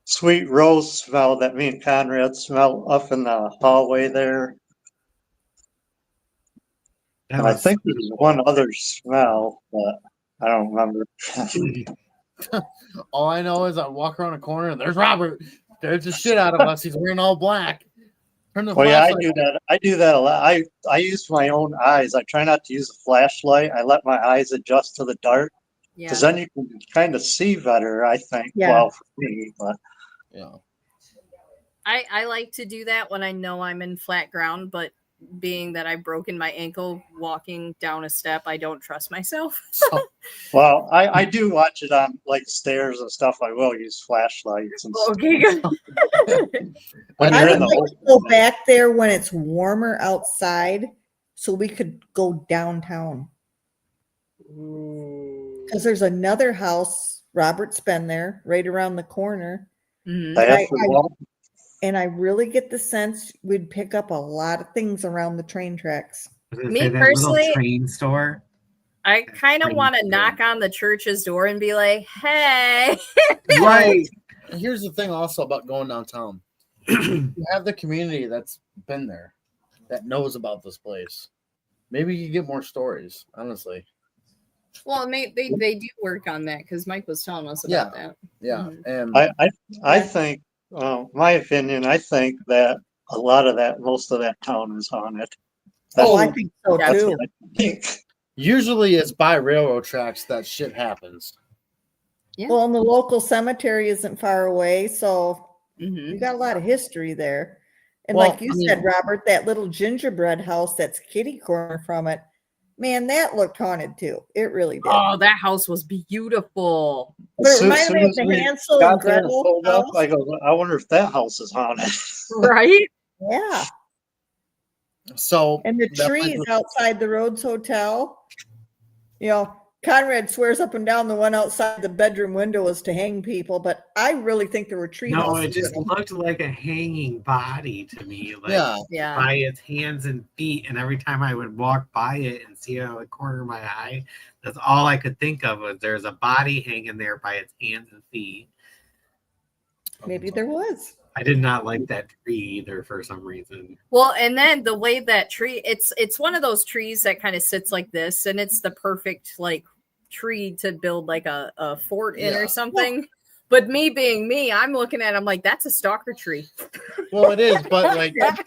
sweet rose smell that me and Conrad smelled up in the hallway there. That And I was think there was one other smell, but I don't remember. All I know is I walk around a corner and there's Robert. There's the shit out of us. He's wearing all black. Turn the Well, yeah, I flashlight. do that. I do that a lot. I use my own eyes. I try not to use a flashlight. I let my eyes adjust to the dark Yeah. because then you can kind of see better, I think. Yeah. Well, for me, but Yeah. I like to do that when I know I'm in flat ground, but being that I've broken my ankle walking down a step, I don't trust myself. So, well, I do watch it on like stairs and stuff. I will use flashlights and stuff. Okay, good. When I you're would in the like to go back there when it's warmer outside so we could go downtown. Because there's another house, Robert's been there, right around the corner. Mhm. They have And I really get the sense we'd pick up a lot of things around the train tracks. Me that personally- little train store. I kind of Train want to store. knock on the church's door and be like, "Hey." Right. here's the thing also about going downtown. You have the community that's been there, that knows about this place. Maybe you get more stories, honestly. Well, they do work on that because Mike was telling us about that. Yeah. Mhm. And I think, my opinion, I think that a lot of that, most of that town is haunted. Oh, I think so That's too. what I think. usually it's by railroad tracks that shit happens. Yeah. Well, and the local cemetery isn't far away, so Mhm. you got a lot of history there. And Well, like you I mean- said, Robert, that little gingerbread house that's kitty corner from it, man, that looked haunted too. It really did. Oh, that house was beautiful. But it As reminded me of as the we Hansel got and there and Gretel pulled up, house. I go, I wonder if that house is haunted. Right? Yeah. So And the that trees place- outside the Rhodes Hotel. You know, Conrad swears up and down the one outside the bedroom window was to hang people, but I really think there were tree No, houses. it just in them. looked like a hanging body to me. Like yeah. Yeah. by its hands and feet. And every time I would walk by it and see it out of the corner of my eye, that's all I could think of was there's a body hanging there by its hands and feet. Maybe there was. I did not like that tree either for some reason. Well, and then the way that tree, it's one of those trees that kind of sits like this, and it's the perfect like tree to build like a fort in Yeah. or something. But me being me, I'm looking at it, I'm like, that's a stalker tree. Well, it is, but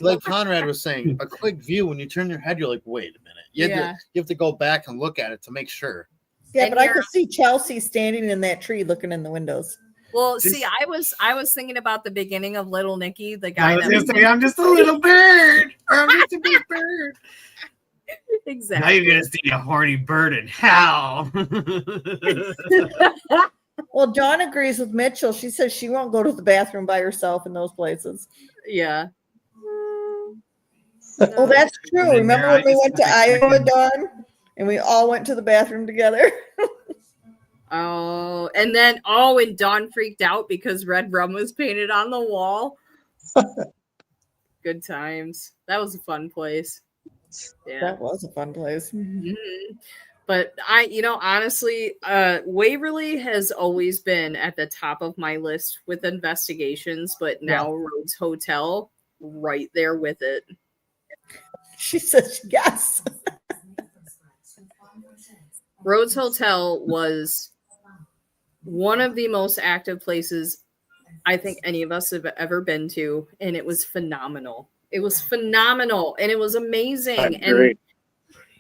like Conrad was saying, a quick view when you turn your head, you're like, wait a minute. You have to go back and look at it to make sure. Yeah, And but I you're- could see Chelsea standing in that tree looking in the windows. Well, Just- see, I was thinking about the beginning of Little Nicky, the I guy was that gonna say, I'm just a little bird. I'm just a big bird. Now exactly. you're gonna see a horny bird in hell. Well, Dawn agrees with Mitchell. She says she won't go to the bathroom by herself in those places. Yeah. Oh, that's true. And then Remember there when we I went to used to Iowa, freaking- Dawn? And we all went to the bathroom together. Oh, and then and Dawn freaked out because red rum was painted on the wall. Good times. That was a fun place. Yeah. That was a fun place. Mhm. But honestly, Waverly has always been at the top of my list with investigations, but now Rhodes Hotel right there with it. She says yes. Rhodes Hotel was one of the most active places I think any of us have ever been to, and it was phenomenal. It was phenomenal, and it was amazing. I And agree.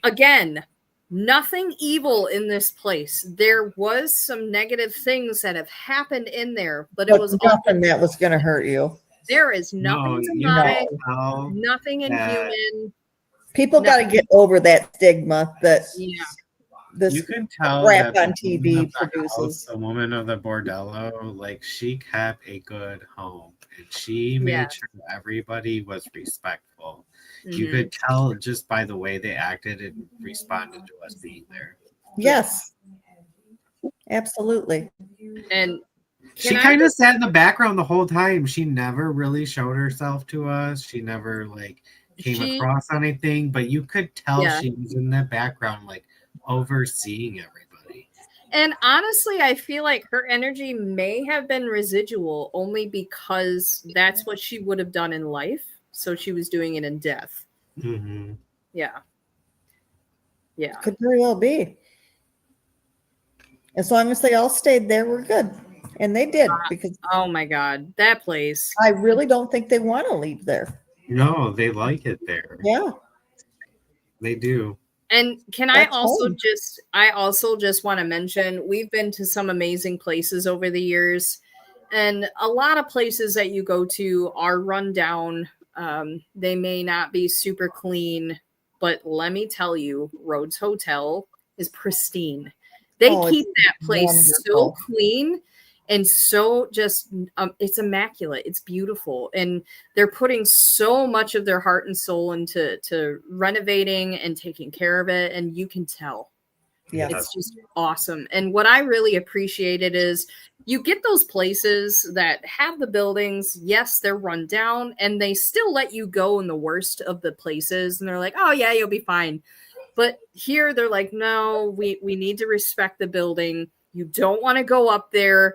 again, nothing evil in this place. There was some negative things that have happened in there, but it But was nothing that was going to hurt you. there is nothing you demonic, can tell nothing that- inhuman. People got to No. get over that stigma that Yeah. this You can tell crap that on the woman TV of the produces. house, the woman of the bordello, like she kept a good home and she made Yeah. sure everybody was respectful. You Mhm. could tell just by the way they acted and responded to us being there. Yes. Absolutely. And She Can I kind of sat in the background the whole time. She never really showed herself to us. She never like came across anything, but you could tell Yeah. she was in the background, like overseeing everybody. And honestly, I feel like her energy may have been residual only because that's what she would have done in life. So she was doing it in death. Mm-hmm. Yeah. Yeah. Could very well be. As long as they all stayed there, we're good. And they did, because Oh my God, that place. I really don't think they want to leave there. No, they like it there. Yeah. They do. And can That's I also home. just want to mention, we've been to some amazing places over the years, and a lot of places that you go to are run down. They may not be super clean, but let me tell you, Rhodes Hotel is pristine. They Oh, keep it's that place so wonderful. clean and so just it's immaculate. It's beautiful, and they're putting so much of their heart and soul into renovating and taking care of it, and you can tell. Yeah. It's just awesome. And what I really appreciated is you get those places that have the buildings, yes, they're run down, and they still let you go in the worst of the places, and they're like, oh yeah, you'll be fine. But here they're like, no, we need to respect the building. You don't want to go up there.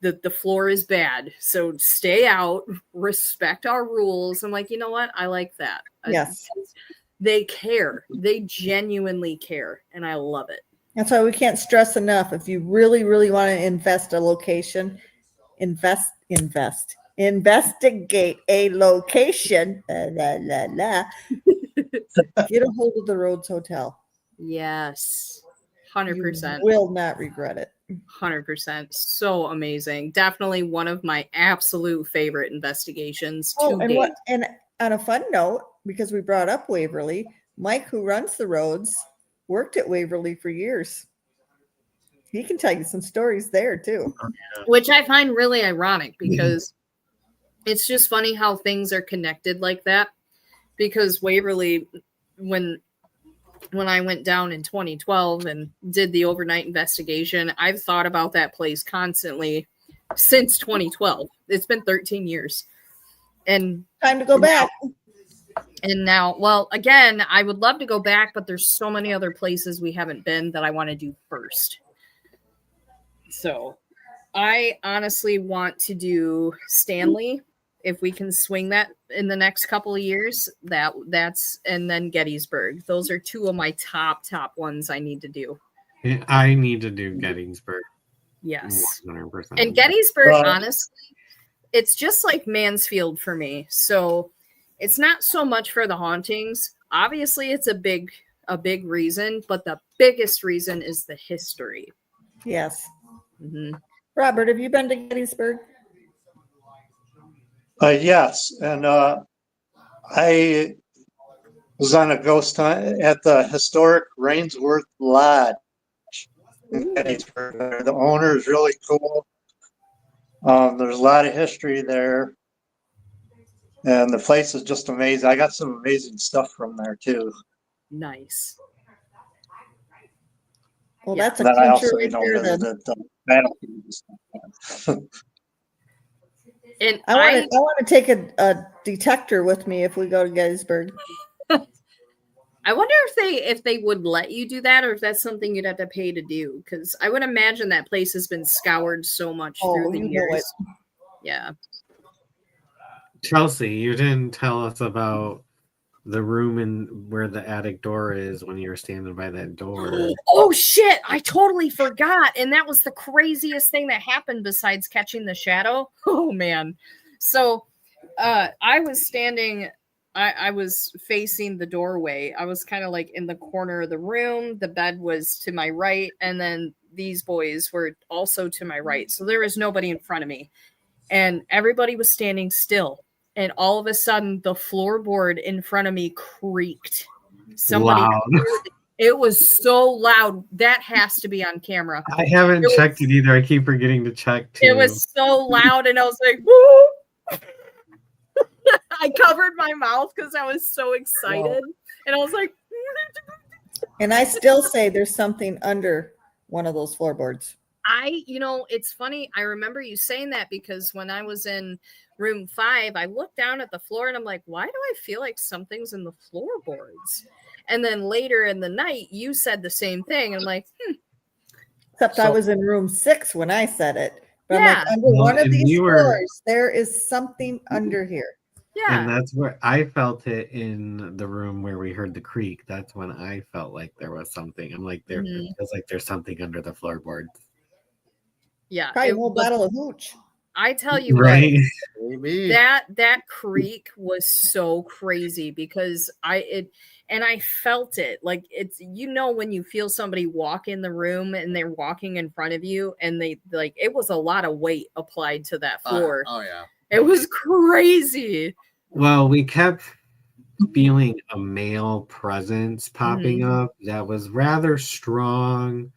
The floor is bad. So stay out, respect our rules. I'm like, you know what? I like that. Yes. They care. They genuinely care. And I love it. That's why we can't stress enough. If you really, really want to invest a location, investigate a location. Get a hold of the Rhodes Hotel. Yes. You 100%. will not regret it. 100%. So amazing. Definitely one of my absolute favorite investigations to Oh, and date. and on a fun note, because we brought up Waverly, Mike, who runs the Rhodes, worked at Waverly for years. He can tell you some stories there too. Which I find really ironic, because it's just funny how things are connected like that. Because Waverly, when I went down in 2012 and did the overnight investigation, I've thought about that place constantly since 2012. It's been 13 years. And Time to go back. And now, well, again, I would love to go back, but there's so many other places we haven't been that I want to do first. So I honestly want to do Stanley. If we can swing that in the next couple of years, that's, and then Gettysburg. Those are two of my top ones I need to do. I need to do Gettysburg. Yes. 100%. And Gettysburg, honestly, it's just like Mansfield for me. So it's not so much for the hauntings. Obviously, it's a big reason, but the biggest reason is the history. Yes. Mm-hmm. Robert, have you been to Gettysburg? Yes, and I was on a ghost hunt at the historic Rainsworth Lodge in Gettysburg. The owner is really cool. There's a lot of history there, and the place is just amazing. I got some amazing stuff from there too. Nice. Well, that's a Then I clincher also, right there. Then visited the battlefield. And I want to take a detector with me if we go to Gettysburg. I wonder if they would let you do that, or if that's something you'd have to pay to do, because I would imagine that place has been scoured so much through the years. Yeah. Chelsea, you didn't tell us about the room in where the attic door is when you were standing by that door. Oh shit, I totally forgot. And that was the craziest thing that happened besides catching the shadow. Oh man. So I was standing, I was facing the doorway. I was kind of like in the corner of the room. The bed was to my right, and then these boys were also to my right. So there was nobody in front of me. And everybody was standing still. And all of a sudden, the floorboard in front of me creaked. Loud. It was so loud. That has to be on camera. I haven't checked it either. I keep forgetting to check too. It was so loud, and I was like, woo! I covered my mouth because I was so excited. And I was like, and I still say there's something under one of those floorboards. it's funny. I remember you saying that because when I was in room 5, I looked down at the floor and I'm like, why do I feel like something's in the floorboards? And then later in the night, you said the same thing. I'm like, Except I was in room 6 when I said it. But I'm Yeah. like, under Well, one of and these you were- floors, there is something under here. And yeah, that's where I felt it in the room where we heard the creak. That's when I felt like there was something. I'm like, there Mhm. it feels like there's something under the floorboards. yeah. Probably a whole bottle of hooch. I tell you Right? Maybe. that creak was so crazy because I felt it. Like it's when you feel somebody walk in the room and they're walking in front of you and they like it was a lot of weight applied to that floor. Oh yeah. It was crazy. Well, we kept feeling a male presence popping Mm-hmm. up that was rather strong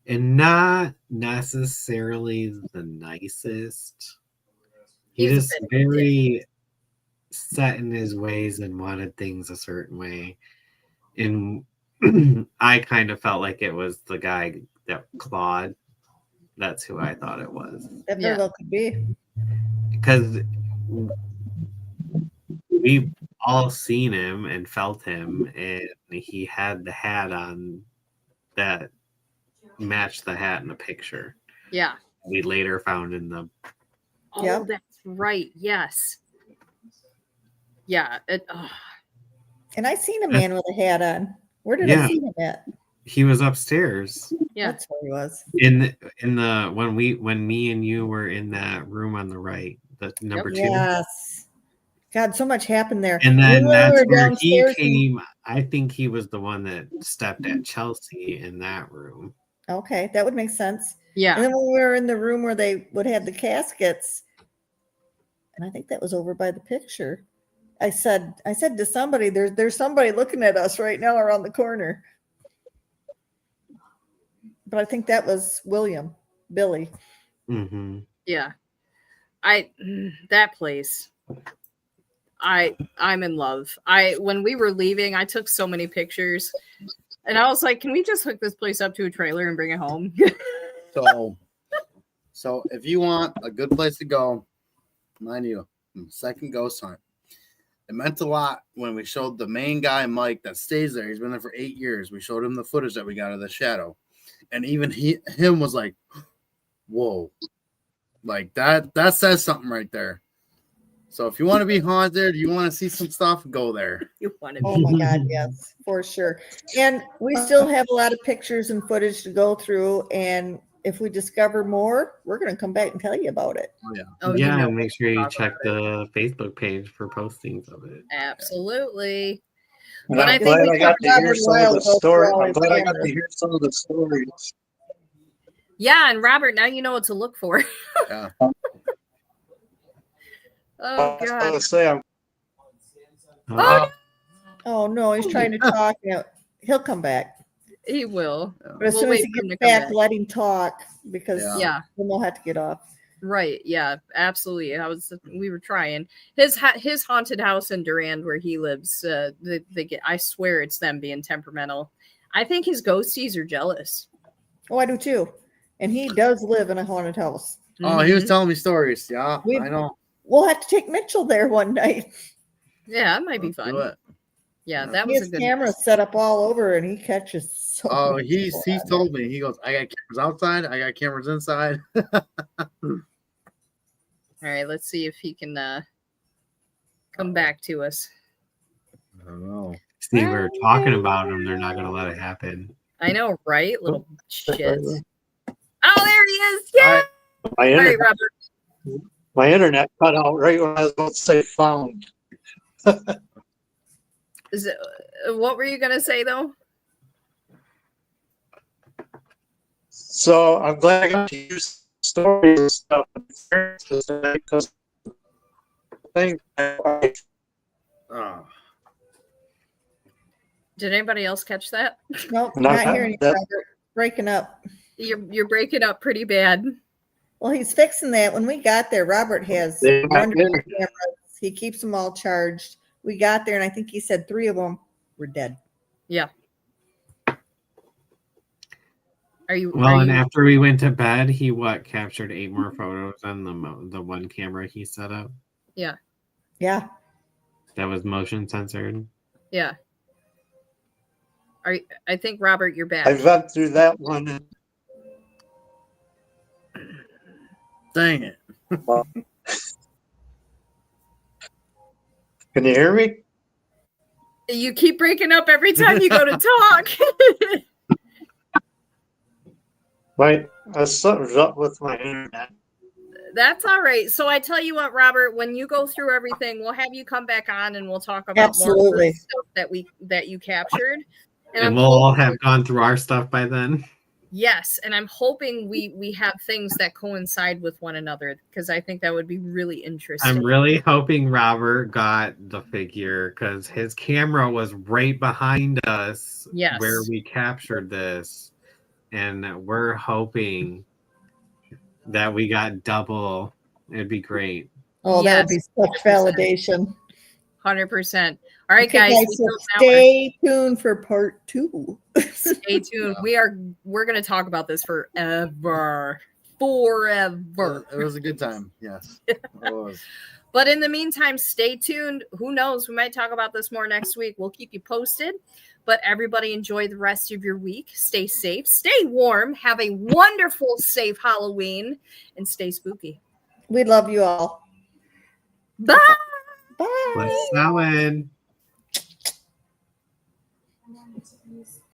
and not necessarily the nicest. He He's a just bit of a very set in his ways and wanted things a certain way. And I kind of felt like it was the guy that Claude. That's who I thought it was. That very Yeah. well could be. Because we all seen him and felt him, and he had the hat on that matched the hat in the picture. Yeah. We later found in the Oh, Yep. that's right. Yes. Yeah. And I seen a man with a hat on. Where did Yeah. I see him at? he was upstairs Yeah. That's where he was. in the when me and you were in that room on the right, the number 2. Yes. God, so much happened there. And When then we that's were where he downstairs and- came. I think he was the one that stepped at Chelsea in that room. Okay, that would make sense. Yeah. And then when we were in the room where they would have the caskets, and I think that was over by the picture. I said to somebody, there's somebody looking at us right now around the corner. But I think that was Billy. Mm-hmm. Yeah. That place. I'm in love. When we were leaving, I took so many pictures. And I was like, can we just hook this place up to a trailer and bring it home? So if you want a good place to go, mind you, second ghost hunt. It meant a lot when we showed the main guy, Mike, that stays there. He's been there for 8 years. We showed him the footage that we got of the shadow. And even him was like, whoa. Like that says something right there. So if you want to be haunted, you want to see some stuff, go there. You want to Oh my God, yes, for sure. And we still have a lot of pictures and footage to go through. And if we discover more, we're going to come back and tell you about it. Oh yeah. Oh, Yeah, and make sure you talk check about the Facebook page for postings of it. Absolutely. And But I I'm think glad we I got talked to hear about it some of a while the ago story. through all I'm his glad I got cameras. to hear some of the stories. Yeah, and Robert, now you know what to look for. Yeah. Oh I was God. going to say, I'm Oh, Oh no, he's trying to talk. He'll come back. he will. But as We'll soon as wait he for him gets to come back, back. let him talk because Yeah. then we'll have to get off. Right. Yeah, absolutely. We were trying his haunted house in Durand where he lives. They get, I swear it's them being temperamental. I think his ghosties are jealous. Oh, I do too. And he does live in a haunted house. Oh, he was Mhm. telling me stories. Yeah, We've- I know. We'll have to take Mitchell there one night. Yeah, that might be Let's fun. do it. Yeah, Yeah. that He was a has good cameras set up all over, and he catches so. Oh, much he's going on. told me. He goes, I got cameras outside, I got cameras inside. All right, let's see if he can come back to us. I don't know. See, we're talking about them. They're not going to let it happen. I know, right? Little shits. Oh, there he is. Yeah. my All right, internet, Robert. my internet cut out right when I was about to say found. Is it, what were you gonna say though? So I'm glad I got to use stories and stuff because I think Oh. Did anybody else catch that? Nope, Not not hearing you, that- Robert. Breaking up. You're breaking up pretty bad. Well, he's fixing that. When we got there, Robert has They might wonderful be. cameras. He keeps them all charged. We got there, and I think he said 3 of them were dead. Yeah. Are you? Well, are and you, after we went to bed, he captured 8 more photos on the one camera he set up Yeah. that was motion censored. Yeah. I think Robert, you're back. I went through that one. And, Dang it. can you hear me? You keep breaking up every time you go to talk. Right, something's up with my internet. That's all right. So I tell you what, Robert, when you go through everything, we'll have you come back on and we'll talk about more of Absolutely. the stuff that you captured. And we'll all have gone through our stuff by then. Yes, and I'm hoping we have things that coincide with one another because I think that would be really interesting. I'm really hoping Robert got the figure because his camera was right behind us where we captured this. And we're hoping that we got double. It'd be great. Oh, that would be such 100%. Validation. 100%. All right, okay, guys. So stay tuned for part 2. Stay tuned. We're going to talk about this forever. It was a good time. Yes, it was. But in the meantime, stay tuned. Who knows? We might talk about this more next week. We'll keep you posted. But everybody enjoy the rest of your week. Stay safe. Stay warm. Have a wonderful, safe Halloween. And stay spooky. We love you all. Bye. Bye. Let's